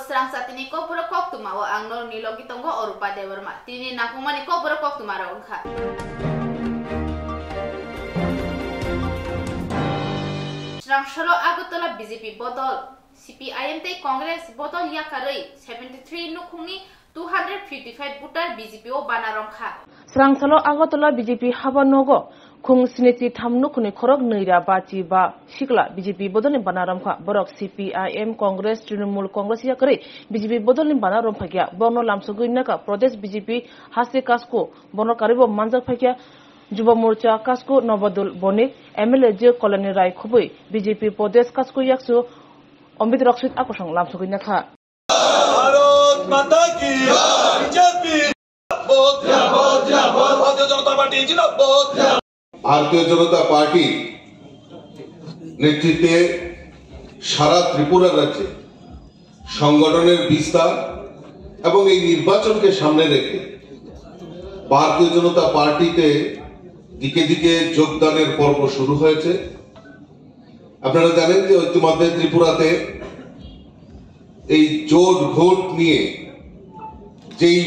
Swrangchati ni Kokborok Koktwma o ang nor ni logi tongo orupa dewarma tini nakuma ni Kokborok Koktwma ra ongkha Swrangchalo Agotala BJP bodol CPIM tei Congress bodol yakarei 73 nukhungni 255 voter BJP o banarongkha Swrangchalo Agotala BJP habanogo khung sineti thamnu khuni khorok neira bachi ba shikla BJP bodolni banaramkha borok CPIM Congress Trinamool Congress yakare BJP bodolni banaram phakya bono lamsuguinaka Pradesh BJP hase kasko bono karibo manjak phakya Juba Morcha kasko Nobadul Bonik MLA je Colony Rai khobui BJP Pradesh kasko yaksu Omid Rakshit akosang lamsuguinaka Bharat Mata ki BJP Bharatiya Janata party नेतृत्वे सारा त्रिपुरा राज्ये संगठনের বিস্তার এবং এই নির্বাচনকে সামনে রেখে भारतीय जनता পার্টিতে দিকে দিকে যোগদানের পর্ব শুরু হয়েছে। আপনারা জানেন যে ইতিমধ্যে ত্রিপুরাতে এই জোট ভোট নিয়ে যেই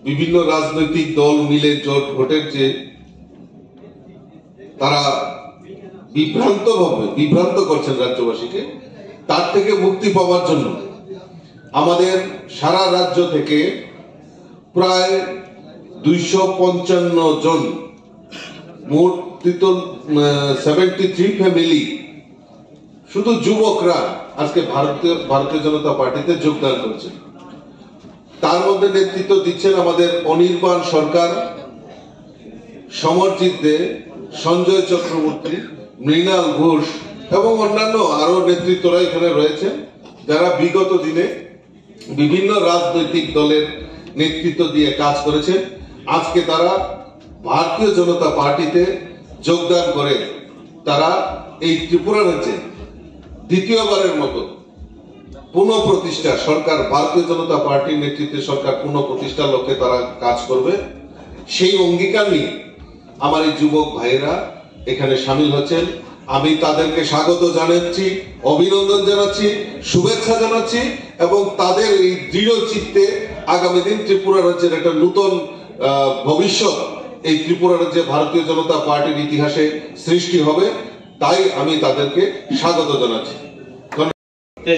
বিভিন্ন রাজনৈতিক দল মিলে জোট ভোটের যে তারা বিভ্রান্ত করছেন রাজ্যবাসীকে তার থেকে মুক্তি পাওয়ার জন্য আমাদের সারা রাজ্য থেকে প্রায় 255 জন মোট 73 ফ্যামিলি শুধু যুবকরা আজকে ভারতীয় জনতা পার্টিতে যোগদান করেছেন। তার মধ্যে নেতৃত্ব দিচ্ছেন আমাদের অনির্বাণ সরকার, সমরজিৎ দে, সঞ্জয় চক্রবর্তী, মৃণাল ঘোষ এবং অন্যান্য আরো নেতৃত্বরা এখানে রয়েছে যারা বিগত দিনে বিভিন্ন রাজনৈতিক দলের নেতৃত্ব দিয়ে কাজ করেছেন। আজকে তারা ভারতীয় জনতা পার্টিতে যোগদান করে তারা এই ত্রিপুরা রাজ্যে দ্বিতীয়বারের মতো পুনঃপ্রতিষ্ঠা সরকার ভারতীয় জনতা পার্টির নেতৃত্বে সরকার পুনঃপ্রতিষ্ঠার লক্ষ্যে তারা কাজ করবে সেই অঙ্গীকার নিয়ে আমার এই যুবক ভাইয়েরা এখানে শামিল হচ্ছেন। আমি তাদেরকে স্বাগত জানাচ্ছি, অভিনন্দন জানাচ্ছি, শুভেচ্ছা জানাচ্ছি এবং তাদের এই দৃঢ় চিত্তে আগামী দিন ত্রিপুরা রাজ্যের একটা নতুন ভবিষ্যৎ এই ত্রিপুরা রাজ্যে ভারতীয় জনতা পার্টির ইতিহাসে সৃষ্টি হবে, তাই আমি তাদেরকে স্বাগত জানাচ্ছি।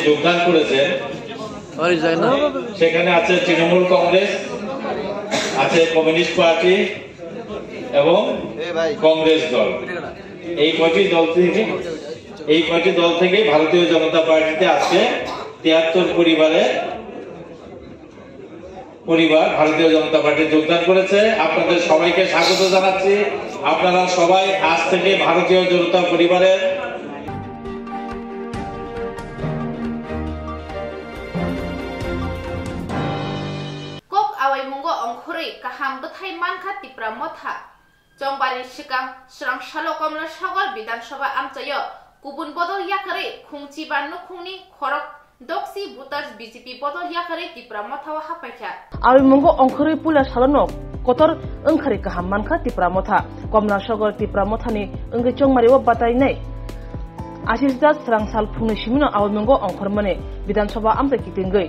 যোগদান করেছেন সেখানে আছে তৃণমূল কংগ্রেস, আছে কমিউনিস্ট পার্টি এবং কংগ্রেস দল। এই কয়টি দল থেকে ভারতীয় জনতা পার্টিতে আজকে 73 পরিবার ভারতীয় জনতা পার্টি যোগদান করেছে। আপনাদের সবাইকে স্বাগত জানাচ্ছি। আপনারা সবাই আজ থেকে ভারতীয় জনতা পরিবারের kaham betai manka tipra motha jongbari sikang Swrangchalo komla sagor bidan sabha amchayo kubun bodol yakare khungchi ban nukhungni khorok doksi voters BJP bodol yakare tipra motha wa hapaikha awi mungo ongkhori pula salono kotor engkhari kaham manka tipra motha komla sagor tipra mothani engge chongmari wa batai nei asisda Swrangchal phungni simino awi mungo ongkhormane bidan sabha amta kitingei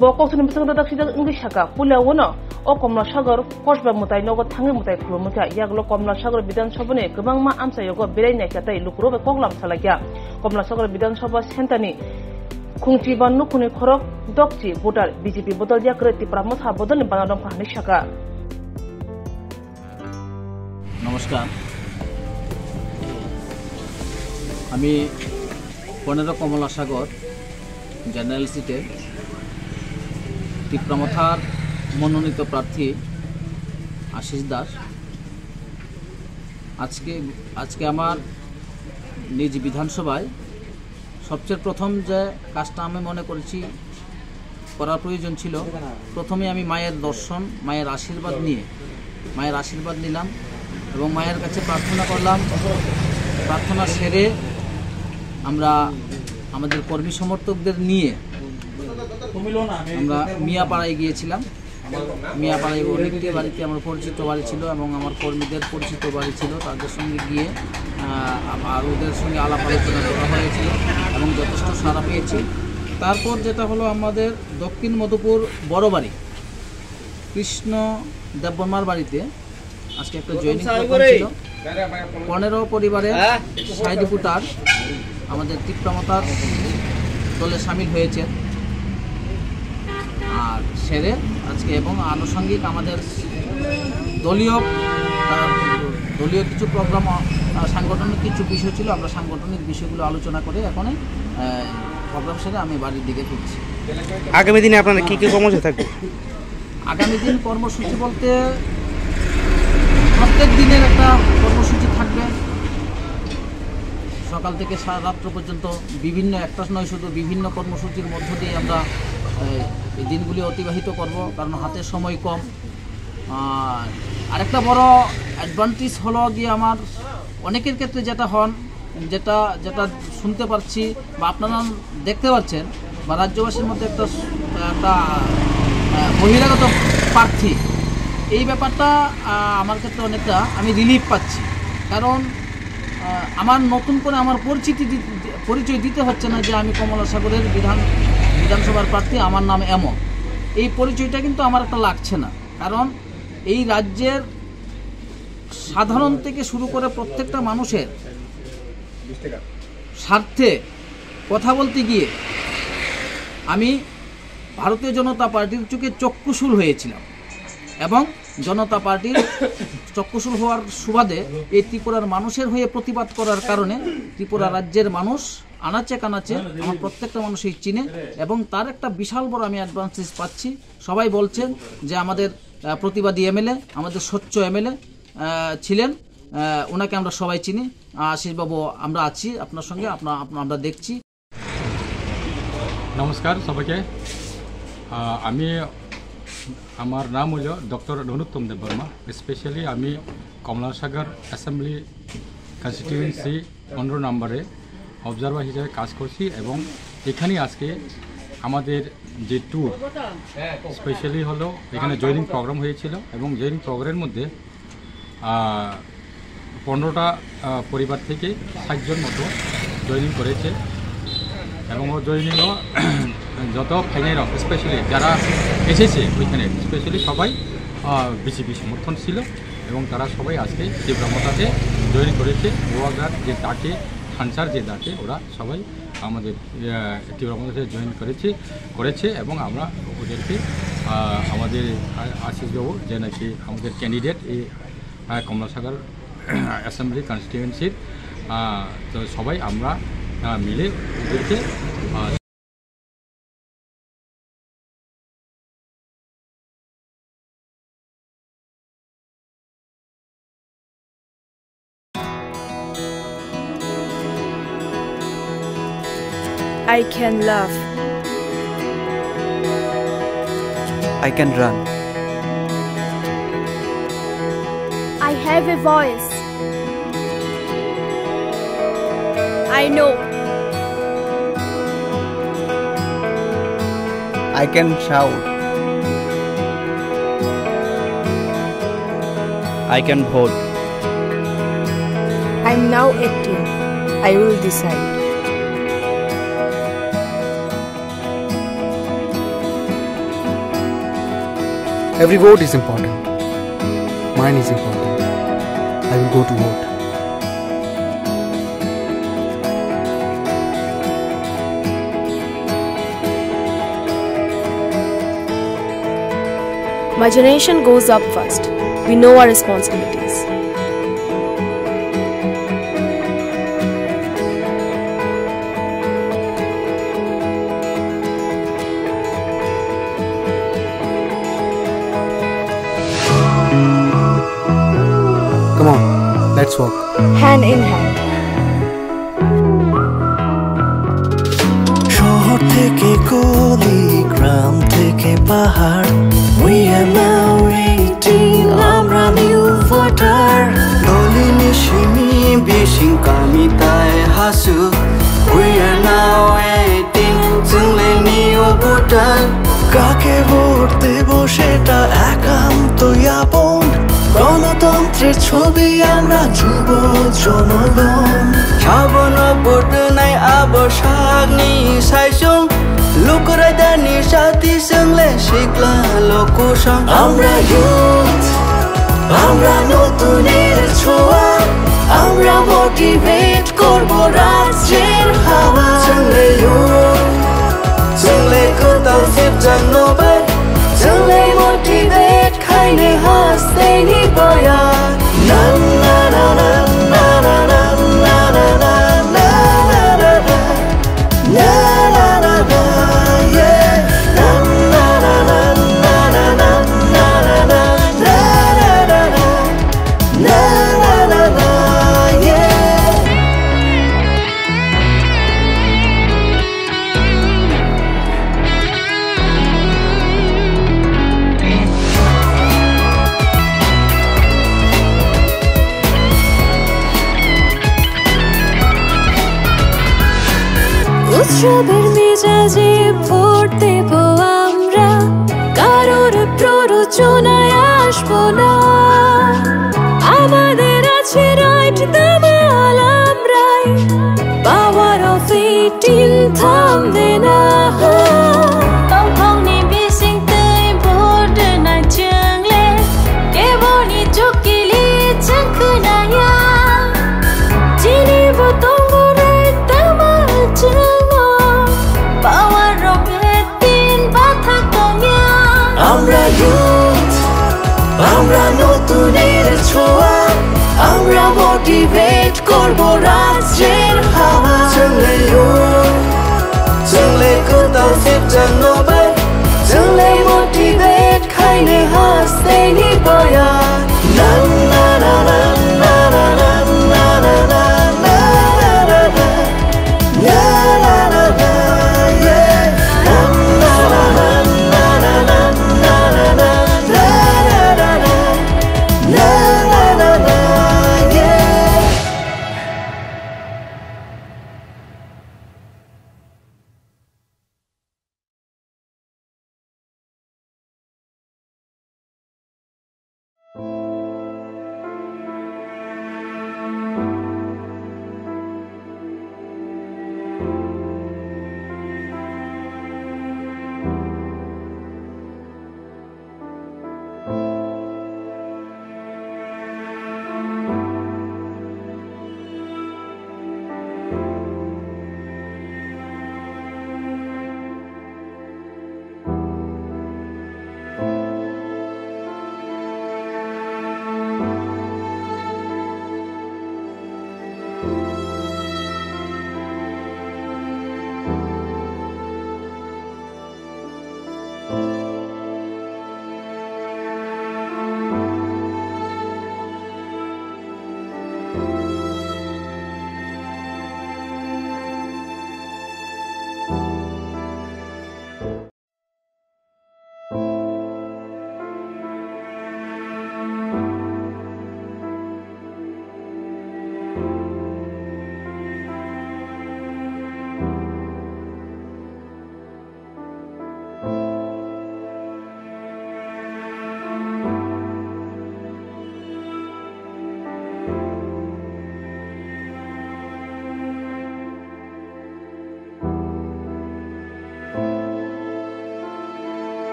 Bokokni bisang dadak sidak engge shaka pula wono o komla sagor kosba mutai nogo thangi mutai khulumuka yaglo komla sagor bidan sabane gobang ma amsa yogo berai nai katai lukrobe koklam salakya komla sagor bidan sabha sentani khungchi bannu khuni khorok dokchi voter BJP bodol yakre tipra motha bodol banadam khani shaka নমস্কার আমি 15 কমলা সাগর general সিটে টিপ্রামথার মনোনীত প্রার্থী আশিস দাস। আজকে আমার নিজ বিধানসভায় সবচেয়ে প্রথম যে কাজটা আমি মনে করেছি করার প্রয়োজন ছিল, প্রথমে আমি মায়ের দর্শন, মায়ের আশীর্বাদ নিলাম এবং মায়ের কাছে প্রার্থনা করলাম। প্রার্থনা সেরে আমরা আমাদের কর্মী সমর্থকদের নিয়ে আমরা মিয়াপাড়ায় গিয়েছিলাম। মিয়াপাড়ায় অনেকটি বাড়িতে আমার পরিচিত বাড়ি ছিল এবং আমার কর্মীদের পরিচিত বাড়ি ছিল, তাদের সঙ্গে গিয়ে আর ওদের সঙ্গে আলাপ আলোচনা করা হয়েছিল এবং যথেষ্ট সাড়া পেয়েছি। তারপর যেটা হলো আমাদের দক্ষিণ মধুপুর বড় বাড়ি কৃষ্ণ দেববর্মার বাড়িতে আজকে একটা জয়েনিং প্রোগ্রাম ছিল। 15 পরিবারের 60 ফুটার আমাদের তীব্রমতার দলে সামিল হয়েছে। আর সেরে আজকে এবং আনুষঙ্গিক আমাদের দলীয় কিছু প্রোগ্রাম, সাংগঠনিক কিছু বিষয় ছিল। আমরা সাংগঠনিক বিষয়গুলো আলোচনা করে এখন প্রোগ্রাম সেরে আমি বাড়ির দিকে ফিরছি। আগামী দিনে আপনারা কী কী কর্মসূচি থাকবে? আগামী দিন কর্মসূচি বলতে প্রত্যেক দিনের একটা কর্মসূচি থাকবে। সকাল থেকে রাত্র পর্যন্ত বিভিন্ন, একটা নয় শুধু, বিভিন্ন কর্মসূচির মধ্য দিয়ে আমরা এই দিনগুলি অতিবাহিত করব, কারণ হাতে সময় কম। আরেকটা বড় অ্যাডভান্টেজ হলো গিয়ে আমার অনেকের ক্ষেত্রে যেটা শুনতে পাচ্ছি বা আপনারা দেখতে পাচ্ছেন, বা রাজ্যবাসীর মধ্যে একটা বহিরাগত প্রার্থী, এই ব্যাপারটা আমার ক্ষেত্রে অনেকটা আমি রিলিফ পাচ্ছি। কারণ আমার নতুন করে আমার পরিচয় দিতে হচ্ছে না যে আমি কমলাসাগরের বিধানসভার প্রার্থী, আমার নাম এমন। এই পরিচয়টা কিন্তু আমার একটা লাগছে না। কারণ এই রাজ্যের সাধারণ থেকে শুরু করে প্রত্যেকটা মানুষের স্বার্থে কথা বলতে গিয়ে আমি ভারতীয় জনতা পার্টির চোখে চক্ষুশূল হয়েছিলাম, এবং জনতা পার্টির চক্ষুশূল হওয়ার সুবাদে এই ত্রিপুরার মানুষের হয়ে প্রতিবাদ করার কারণে ত্রিপুরা রাজ্যের মানুষ আনাচে কানাচে আমার প্রত্যেকটা মানুষই চিনে, এবং তার একটা বিশাল বড় আমি অ্যাডভান্টেজ পাচ্ছি। সবাই বলছেন যে আমাদের প্রতিবাদী এমএলএ, আমাদের স্বচ্ছ এমএলএ ছিলেন, ওনাকে আমরা সবাই চিনি। আশিসবাবু, আমরা আছি আপনার সঙ্গে, আমরা দেখছি। নমস্কার সবাইকে। আমার নাম হলো ডক্টর কোক্তম দেববর্মা। স্পেশালি আমি কমলাসাগর অ্যাসেম্বলি কনস্টিটিউয়েন্সি 15 নম্বরে অবজারভার হিসেবে কাজ করছি, এবং এখানে আজকে আমাদের যে ট্যুর স্পেশালি হলো এখানে জয়েনিং প্রোগ্রাম হয়েছিল, এবং জয়েনিং প্রোগ্রামের মধ্যে 15টা পরিবার থেকে 60 জন মতো জয়েনিং করেছে। এবং ও জয়েনিংও যত ফাইনাল স্পেশালি যারা এসেছে ওইখানে স্পেশালি সবাই বিজেপি সমর্থন ছিল, এবং তারা সবাই আজকে তীব্রমতাতে জয়েন করেছে। গোয়াগার যে ডাকে, খানসার যে ডাকে, ওরা সবাই আমাদের তীব্রমতাতে জয়েন করেছে এবং আমরা ওদেরকে আমাদের আশিসবাবু যে নাকি আমাদের ক্যান্ডিডেট এই কমলাসাগর অ্যাসেম্বলি কনস্টিটিউয়েন্সির, তো সবাই আমরা মিলে ওদেরকে I can laugh. I can run. I have a voice. I know. I can shout. I can vote. I'm now 18. I will decide. Every vote is important. Mine is important. I will go to vote. My generation goes up first. We know our responsibilities. Come on, let's walk. Hand in hand. শহর থেকে গলি, গ্রাম থেকে পাহাড়, we are now 18, আমরা new voter. দলি নিশিনি বিশিং কামিতায় হাসু, we are now 18, जोंलाय নিউ ভোটার। কাকে ভোট দেব সেটা একান্তই আপন, গণতন্ত্রের ছবি আমরা যুব জনগণ। সাবন ভোট নাই আবসাগনি সাইসং, লুকুরাই দানি সাথী সঙ্গে শিখলা লোকসং আমরা ইউথ আমরা নতুনের ছোঁয়া আমরা মোটিভেট করব রাজ্যের হাওয়া সঙ্গে ইউথ সঙ্গে কোথাও ফিরজাং নবাই সঙ্গে মোটিভেট খাইনে হাসতে নিবয়া না না না না না না না না না না না না না na na na yeah na na na na na na na na na na na na yeah উৎসবের মেজাজে ভোট দেব আমরা কারোর প্ররোচনায় আসবো না আমাদের আছে রাইট দামাল আমরাই পাওয়ার অফ 18 থামবে না তংনি বিসিং তৈ ভোট না চংলে কেবনি চকিলি চংখনায়া চিনি বতংরে দামাল আমরা ইউথ আমরা নতুনের ছোঁয়া আমরা মোটিভেট করব রাজ্যের হাওয়া সঙ্গে ইউথ সঙ্গে কোথাও ফিরজাং নবাই সঙ্গে মোটিভেট খাইনে হাসতে নিবয়া না না না না না না না না না না না na na na na yeah na na na na na na na na na na na na yeah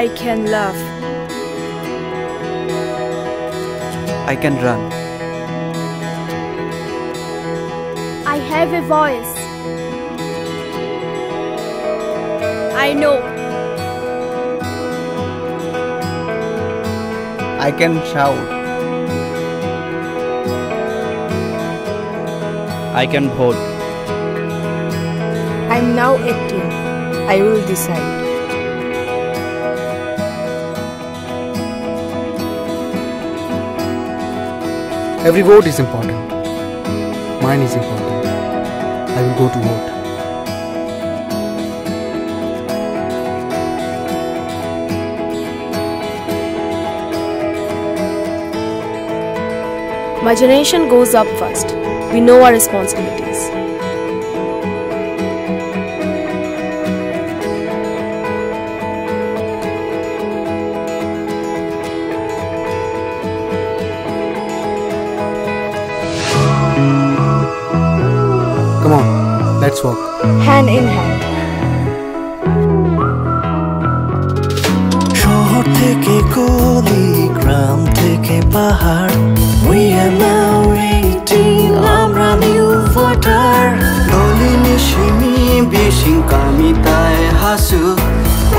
I can love. I can run. I have a voice. I know. I can shout. I can vote. I'm now acting. I will decide. Every vote is important. Mine is important. I will go to vote. My generation goes up first. We know our responsibilities. Come on, let's walk. Hand in hand. শহর থেকে গলি, গ্রাম থেকে পাহাড়, we are now 18, আমরা new voter. দলিনি শিমি বিশিং কামিতায় হাসু,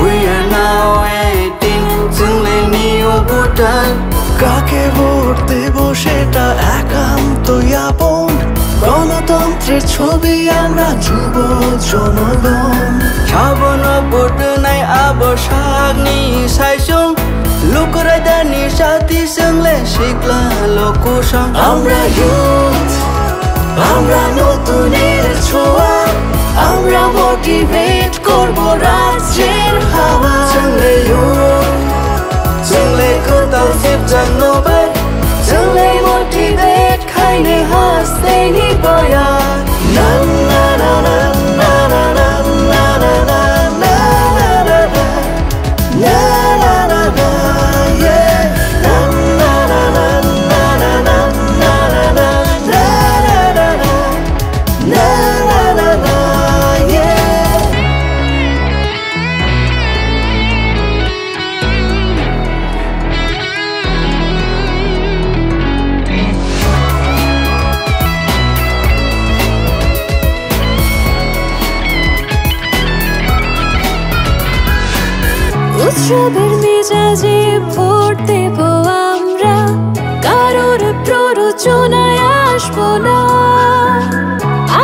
we are now 18, जोंलाय new voter. কাকে ভোট দেব সেটা একান্তই আপন, গণতন্ত্রের ছবি আমরা যুব জনগণ. সাবন ভোট নাই আবসাগনি সাইসং, লুকরাইদানি সাথী সঙ্গে শিখলা লোকসং. আমরা ইউথ, আমরা নতুনের ছোঁয়া, আমরা মোটিভেট করব রাজ্যের হাওয়া. সঙ্গে ইউথ, সঙ্গে কোথাও সেপচাং নবাই, সঙ্গে মোটিভেট খাইনে হাসতে নিবয়া. না না না না না না না না না না না না না না না না, yeah. Na na na na na na na na na na na na na na, yeah. উৎসবের মেজাজে ভোট দেব আমরা, কারোর প্ররোচনায় আসবো না.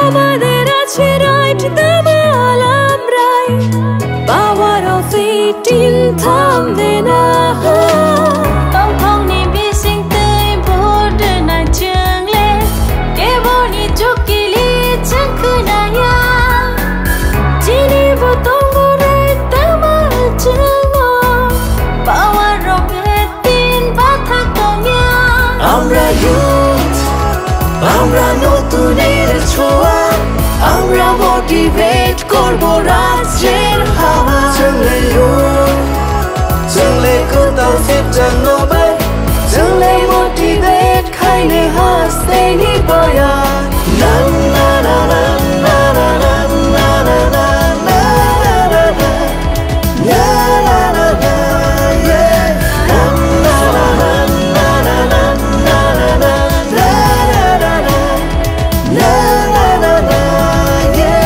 আমাদের আছে রাইট, দামাল আমরাই, পাওয়ার অফ 18 থামবে না. Tổng thống ni bising tươi vote na chương lên, để vô ni chúc kỳ lý chẳng cứ na ya. Chỉ đi vô tổng vô đây damal chương, power of 18 বাধা কমিয়া. আমরা youth, আমরা নতুনের ছোঁয়া, আমরা motivate করব রাজ্যের হাওয়া. চলে ইউথ, চলে কোথাও সেপচাং নবাই, চলে মোটিভেট খাইনে হাসতে নিবয়া. না না না না না না না না না না না না না না না না, yeah. Na na na na na na na na na na na na na, yeah.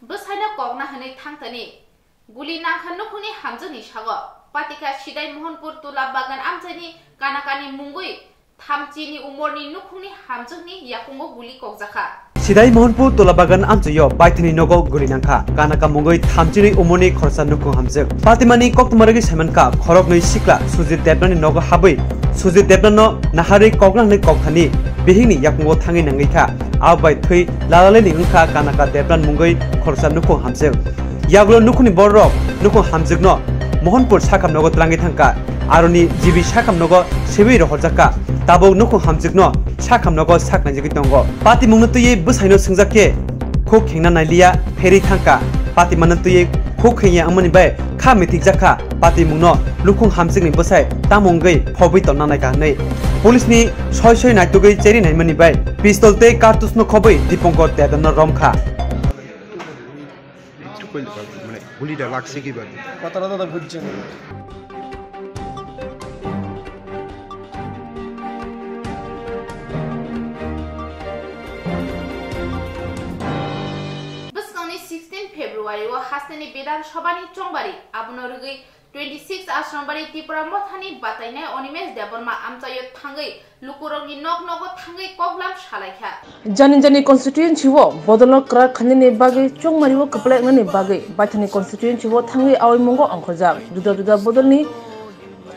Besaina kokna hane thangtani guli nangkhan nukhuni hamjani sago patika sidai mohanpur tula bagan amjani kanakani mungui thamchini umorni nukhuni hamjani yakungo guli kokjaka. Sidai mohanpur tula bagan amjayo baitini nogo guli nangkha kanaka mungui thamchini umorni khorsa nukhu hamjak. Patimani Koktwmaragi semanka khorognoi sikla Sujit Debnani nogo habui Sujit Debnano nahari koknangni kokthani bihingni yakungo thangi nangikha abai thui lalaleni ungkha kanaka Debnan mungui khorsa nukhu hamjak. Yaglo nukhuni borok nukhu hamjakno mohanpur sakam nogo tlangi thangka aroni jibi sakam nogo sebi rohorjaka tabok nukhu hamjakno sakam nogo saknajigi tongo. Pati mungno tuye busaino sungjakke khok khengna nailia feri thangka party मनतुये खुखैया अमनि बाय खा मिथिक जाखा party मुंनो लुखुं हामसिंनि बसाय तामंगै फबै तनानाय कानै पुलिसनि सय नायतुगै चेरि नायमनि बाय पिस्तल ते कारतुस न खबै दीपंकर तेदन रमखा মানে গুলিটা লাগছে কিভাবে কথাটা দাদা বুঝছেন February o hasnani bidan sobani chongbari abnorgui 26 asrambari Tripura mothani batainai onimes deborma amchayo thangai lukurongni noknogo thangai koglam salaikha jani constituency wo bodolo kra khanini bagi chongmari wo kaplek nani bagi baithani constituency wo thangai awi mungo angkhojak juda bodolni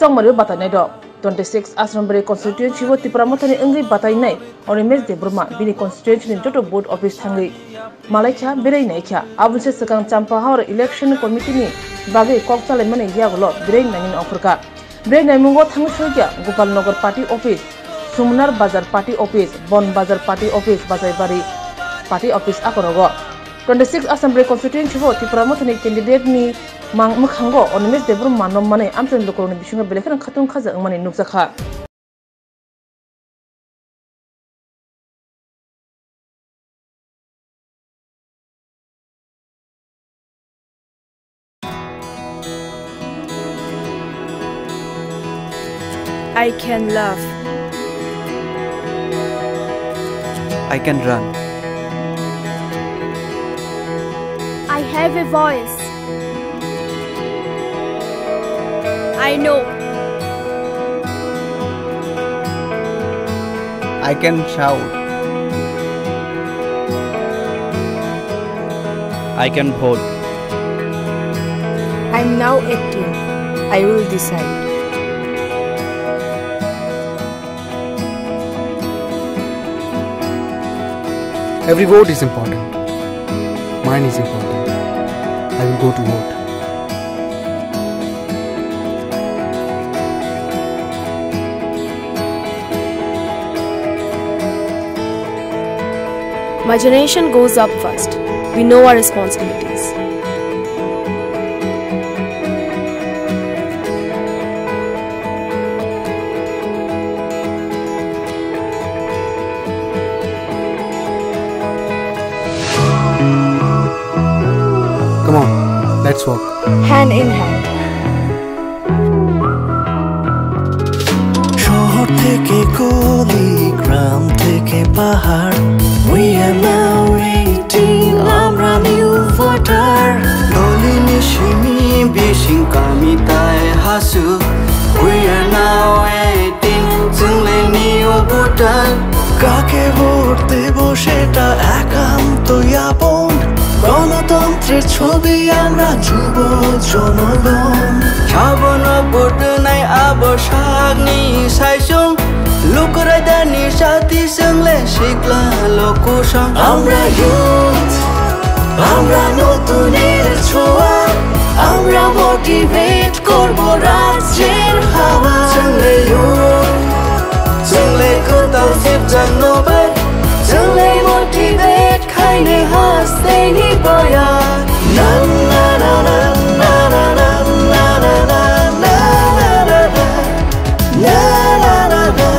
chongmari wo batainai do 26 asrambari constituency wo Tripura mothani engri batainai onimes deborma bini constituency ni joto board office thangai Malaikha birai naikha abunse sakang champa haur election committee ni bagai kokchale mane yagulo birai nanin okhurka birai naimungo thangsuya Gopalnagar party office Sumnar bazar party office Bon bazar party office Bajaibari party office akorogo 26 assembly constituency ho Tripura mothani candidate ni mang mukhango onimes debur manom mane amchen lokoroni bisunga belekhan khatung khaja mane nukjakha I can love. I can run. I have a voice. I know. I can shout. I can vote. I'm now 18. I will decide. Every vote is important. Mine is important. I will go to vote. My generation goes up first. We know our responsibilities. Come on, let's walk. Hand in hand. শহর থেকে গলি গ্রাম থেকে পাহাড় We are now 18 আমরা new voter দলিনি শিমি বিশিং কামিতায় হাসু We are now 18 जोंले নিউ ভোটার কাকে ভোট দেব সেটা একান্তই আপন গণতন্ত্রের ছবি আমরা যুব জনগণ সাবন ভোট নাই আবসাগনি সাইসং লুকরাইদানি সাথী সঙ্গে শিখলা লোকসং আমরা ইউথ আমরা নতুনের ছোঁয়া আমরা মোটিভেট করব রাজ্যের হাওয়া সঙ্গে ইউথ সঙ্গে কোথাও সেপচাং নবাই সঙ্গে মোটিভেট খাইনে হাসতে নিবয়া না না না না না না না না না না না না না না না না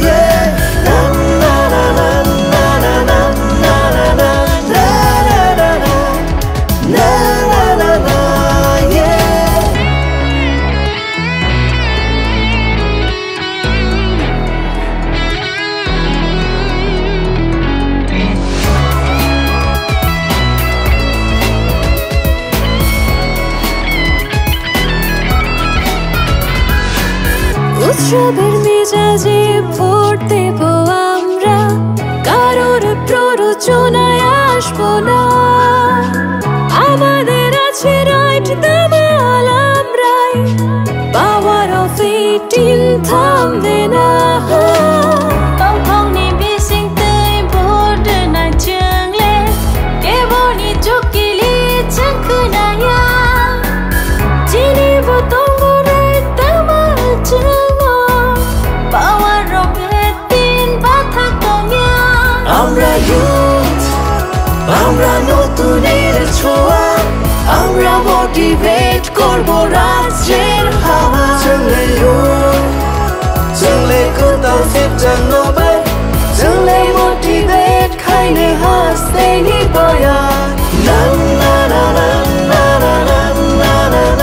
yeah na na na na na na na na na na na na na yeah উৎসবের মেজাজে ভোট দেব আমরা কারোর প্ররোচনায় আসবো না আমাদের আছে রাইট দামাল আমরাই পাওয়ার অফ 18 থামবে না তংথংনি বিসিংতৈ ভোট না চংলে কেবনি চকিলি চংখনায়া চিনিব তংগরে দামাল চং আমরা ইউথ আমরা নতুনের ছোঁয়া করবো রাজ্যের হাওয়া চলে চলে কোথাও ফিরতাম নবাই চলে মোটিভেট খাইলে হাসতে নি বয়া না না না না না না না না না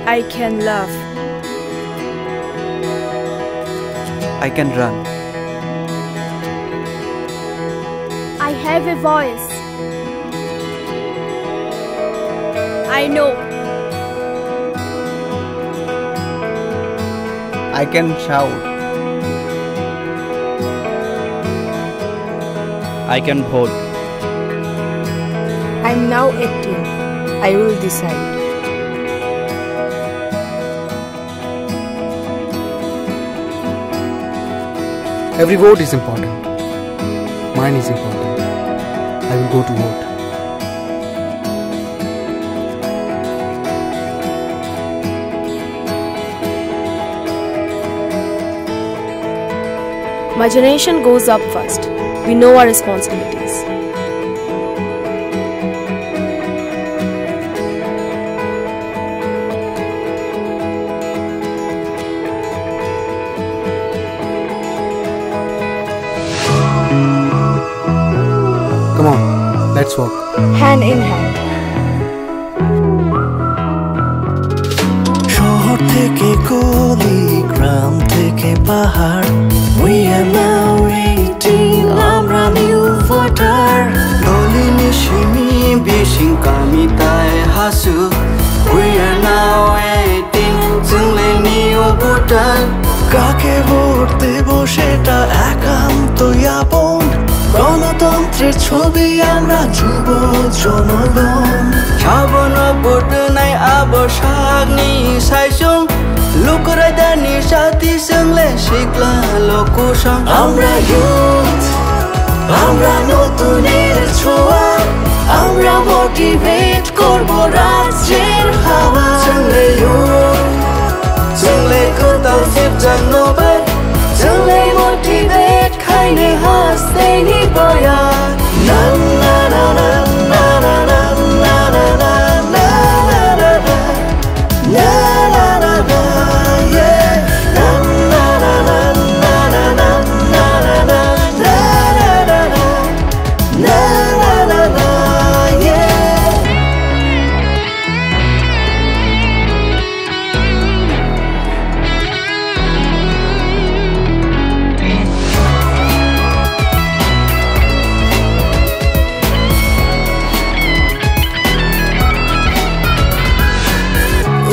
I can love. I can run. I have a voice. I know. I can shout. I can vote. I'm now 18. I will decide. Every vote is important. Mine is important. I will go to vote. My generation goes up first. We know our responsibilities. Come on, let's walk. Hand in hand. শহর থেকে গলি, গ্রাম থেকে পাহাড়, we are now 18, আমরা new voter. দলি নিশিমি বিশিং কামিতায় হাসু, we are now 18, जोंले new voter. কাকে ভোট দেব সেটা একান্তই আপন, গণতন্ত্রের ছবি আমরা যুব জনগণ. সাবন ভোট নাই আবসাগনি সাইসং, লুকরাইদানি সাথী সঙ্গলে শিখলা লোকসং. আমরা ইউথ, আমরা নতুনের ছোঁয়া, আমরা মোটিভেট করব রাজ্যের হাওয়া. जोंले ইউথ, जोंले কোথাও সেবজাং নবাই, जोंले মোটিভেট খাইনে হাসতেনি বয়া. না না না না না না না না না না না না না না na na na yeah na na na na na na na na na na na na yeah.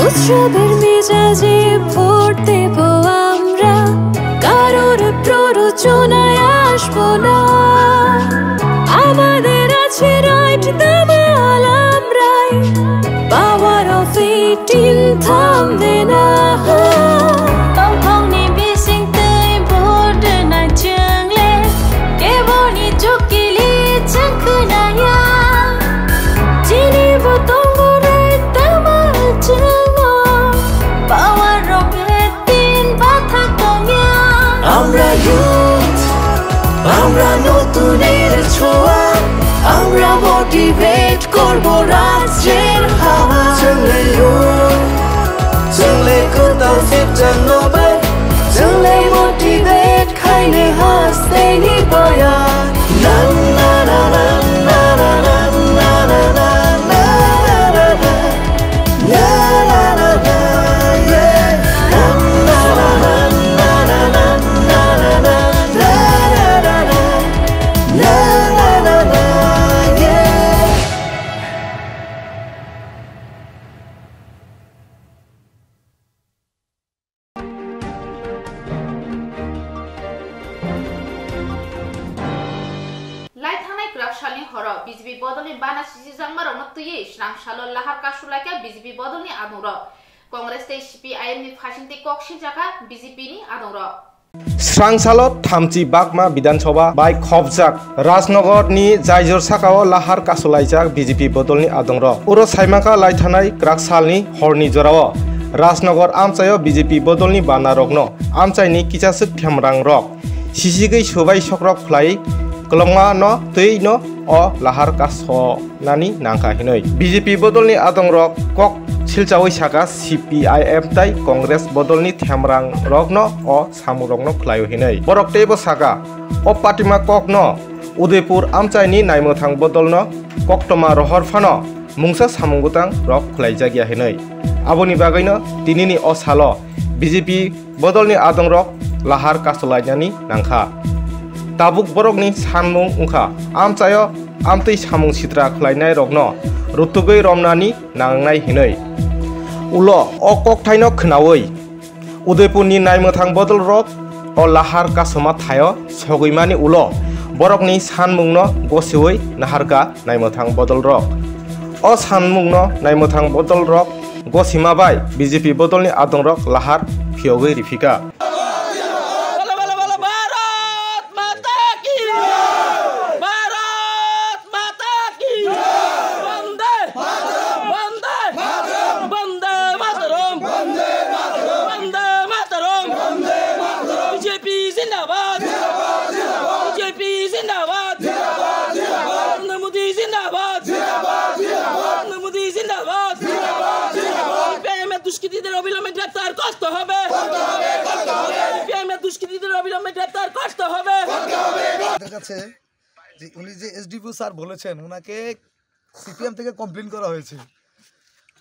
উৎসবের মেজাজে ভোট দেব আমরা, কারোর প্ররোচনায় আসবো না. আমাদের আছে রাইট, দামাল আমরাই, পাওয়ার অফ 18 থামবে না. tổng thống ni bi sinh tươi vote na chương lên, ke boni chukki li chang khna ya, chini bo tong bo rai damal chương. আমরা ইউথ, আমরা নতুনের ছোঁয়া, আমরা মোটিভেট করব রাজ্যের হাওয়া. जोंले ইউথ, जोंले কোথাও সেবজাং নবাই, जोंले মোটিভেট খাইনে হাসতেনি বয়া. না না না না না না না না না না না না না না না yeah na na na na na na na na na na na yeah. লাই থানায় ক্রাকশালী হর বিজেপি বদলনি বানা সিজি জাংমারনো তুই স্রাংশালো লাহার কাশুলাইকা বিজেপি বদলনি আদংর কংগ্রেস তে সিপিআইএম नि फासिंति कक्षि जागा बिजेपि नि आदंर स्रांसालो थामची बागमा विधानसभा बाय खबजाक राजनगर नि जायजर साकाओ लाहार कासुलाइजाक बिजेपि बदलनि आदंर उरो साइमाका लाइथानाय क्राकसालनि हरनि जराओ राजनगर आमचायो बिजेपि बदलनि बाना रगनो आमचायनि किचासुक थेमरां रग सिसिगै सोबाय सक्रक फ्लाय कलंगा न तै न अ लाहार कासो नानि नांखा हिनै बिजेपि बदलनि आदंर कक सिलचावै साका सिपिआइएम ताई कांग्रेस बदलनि थेमरां रगन अ सामुरगन ख्लायो हिनै बरकटेबो साका अ पाटिमा ककन उदयपुर आमचायनि नायमोथां बदलनो कोक्टमा रहरफानो मुंसा सामुंगुतां रग ख्लायजागिया हिनै aboni bagayno tinini o salo BJP bodolni adongrok lahar kasolainani nangkha tabuk borokni sanmung ungkha amchayo amtui samung sitra khlainai rokno rutugoi romnani nangnai hinoi ulo o kokthaino khnawi Udaipurni naimthang bodol rok o lahar kasoma thayo sogoimani ulo borokni sanmungno gosiwoi naharka naimthang bodol rok o sanmungno naimthang bodol rok gosima bai BJP bodolni adong rok lahar phiogoi rifika দুষ্কৃতীদের অবিলম্বে গ্রেফতার করতে হবে দুষ্কৃতীদের অবিলম্বে গ্রেফতার করতে হবে কাছে যে উনি যে এসডিপিও স্যার বলেছেন ওনাকে সিপিএম থেকে কমপ্লেন করা হয়েছে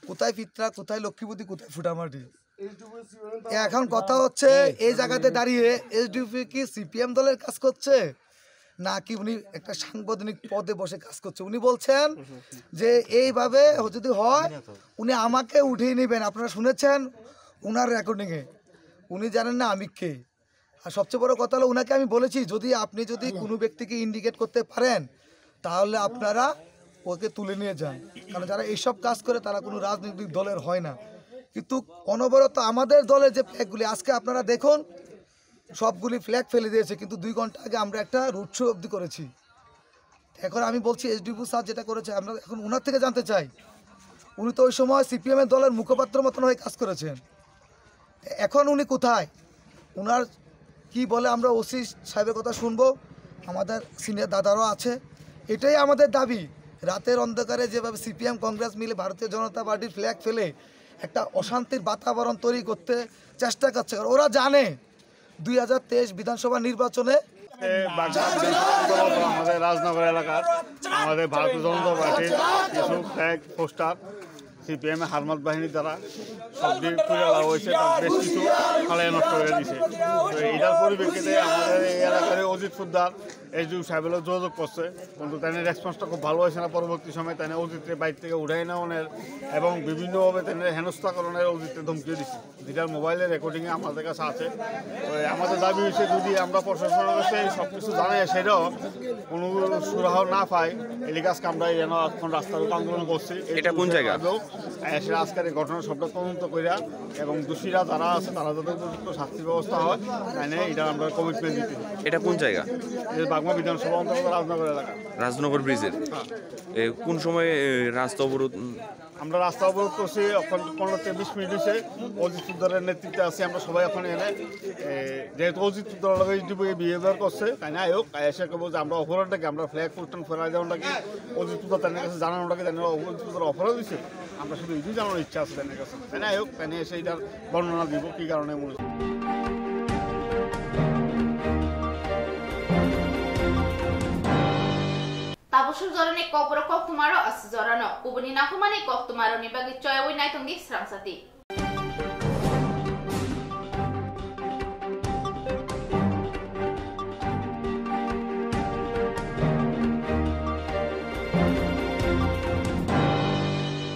কোথায় পিত্রা কোথায় লক্ষ্মীপতি কোথায় ফুটামাটি এখন কথা হচ্ছে এই জায়গাতে দাঁড়িয়ে এসডিপি কি সিপিএম দলের কাজ করছে নাকি উনি একটা সাংবিধানিক পদে বসে কাজ করছে উনি বলছেন যে এইভাবে যদি হয় উনি আমাকে উঠিয়ে নেবেন আপনারা শুনেছেন উনার রেকর্ডিংয়ে উনি জানেন না আমি কে আর সবচেয়ে বড় কথা হলো উনাকে আমি বলেছি যদি আপনি যদি কোনো ব্যক্তিকে ইন্ডিকেট করতে পারেন তাহলে আপনারা ওকে তুলে নিয়ে যান কারণ যারা এইসব কাজ করে তারা কোনো রাজনৈতিক দলের হয় না কিন্তু অনবরত আমাদের দলের যে ফ্ল্যাগগুলি আজকে আপনারা দেখুন সবগুলি ফ্ল্যাগ ফেলে দিয়েছে কিন্তু 2 ঘন্টা আগে আমরা একটা রোড শো অবধি করেছি এখন আমি বলছি এসডিপি স্যার যেটা করেছে আমরা এখন ওনার থেকে জানতে চাই উনি তো ওই সময় সিপিএমের দলের মুখপাত্র মতন হয়ে কাজ করেছেন এখন উনি কোথায় ওনার কি বলে আমরা ওসি সাহেবের কথা শুনবো আমাদের সিনিয়র দাদারও আছে এটাই আমাদের দাবি রাতের অন্ধকারে যেভাবে সিপিএম কংগ্রেস মিলে ভারতীয় জনতা পার্টির ফ্ল্যাগ ফেলে একটা অশান্তির বাতাবরণ তৈরি করতে চেষ্টা করছে ওরা জানে 2023 বিধানসভা নির্বাচনে আমাদের রাজনগর এলাকার আমাদের ভারতীয় জনতা পার্টির কিছু ফ্ল্যাগ পোস্টার সিপিএম হারমাত বাহিনীর দ্বারা সব দিক তুলে দেওয়া হয়েছে তার বেশ কিছু ফালাইয়া নষ্ট করে দিয়েছে তো এটার পরিপ্রেক্ষিতে আমাদের এই এলাকার অজিত ফুদ্দার এসডিও সাহেবের যোগাযোগ করছে কিন্তু তাই রেসপন্সটা খুব ভালো হয়েছে না পরবর্তী সময় তাই অজিতের বাইর থেকে উঠাই নেওয়ার এবং বিভিন্নভাবে তাই হেনস্থাকরণের অজিতের ধমকি দিচ্ছে যেটার মোবাইলের রেকর্ডিংয়ে আমাদের কাছে আছে তো আমাদের দাবি হয়েছে যদি আমরা প্রশাসনের কাছে সব কিছু জানাই সেটাও কোনো সুরাহ না পাই এই কাজকে আমরা যেন এখন রাস্তার আন্দোলন করছি এটা কোন জায়গা সেটা আজকের এই ঘটনা সবটা তদন্ত করিয়া এবং দোষীরা যারা আছে তারা যাতে উপযুক্ত শাস্তি ব্যবস্থা হয় তাই নিয়ে এটা আমরা কমিটমেন্ট দিতে এটা কোন জায়গা বাগমা বিধানসভা অন্তর্গত রাজনগর এলাকা রাজনগর ব্রিজের কোন সময় রাস্তা অবরোধ আমরা রাস্তা অবরোধ করছি এখন 15-20 মিনিট হয়েছে অজিত ফুদ্দারের নেতৃত্বে আছি আমরা সবাই এখন এনে যেহেতু অজিত ফুদ্দারের লগে বিহেভিয়ার করছে তাই না হোক এসে কেবল যে আমরা অপরাধটাকে আমরা ফ্ল্যাগ পোস্টান ফেরা যাওয়াটাকে অজিত ফুদ্দার তাদের কাছে জানানোটাকে তাই অজিত ফুদ্দার অপরাধ দিচ্ছে আমরা শুধু এটাই জানানোর ইচ্ছা আছে তাদের কাছে তাই না হোক তাই এসে এটার বর্ণনা দিব কী কারণে মনে Tabusur Jorani Kokborok Koktwma as Jorano, Kubuni Nakumani Koktwma ni bagi Choy Winai Tungi Swrangchati.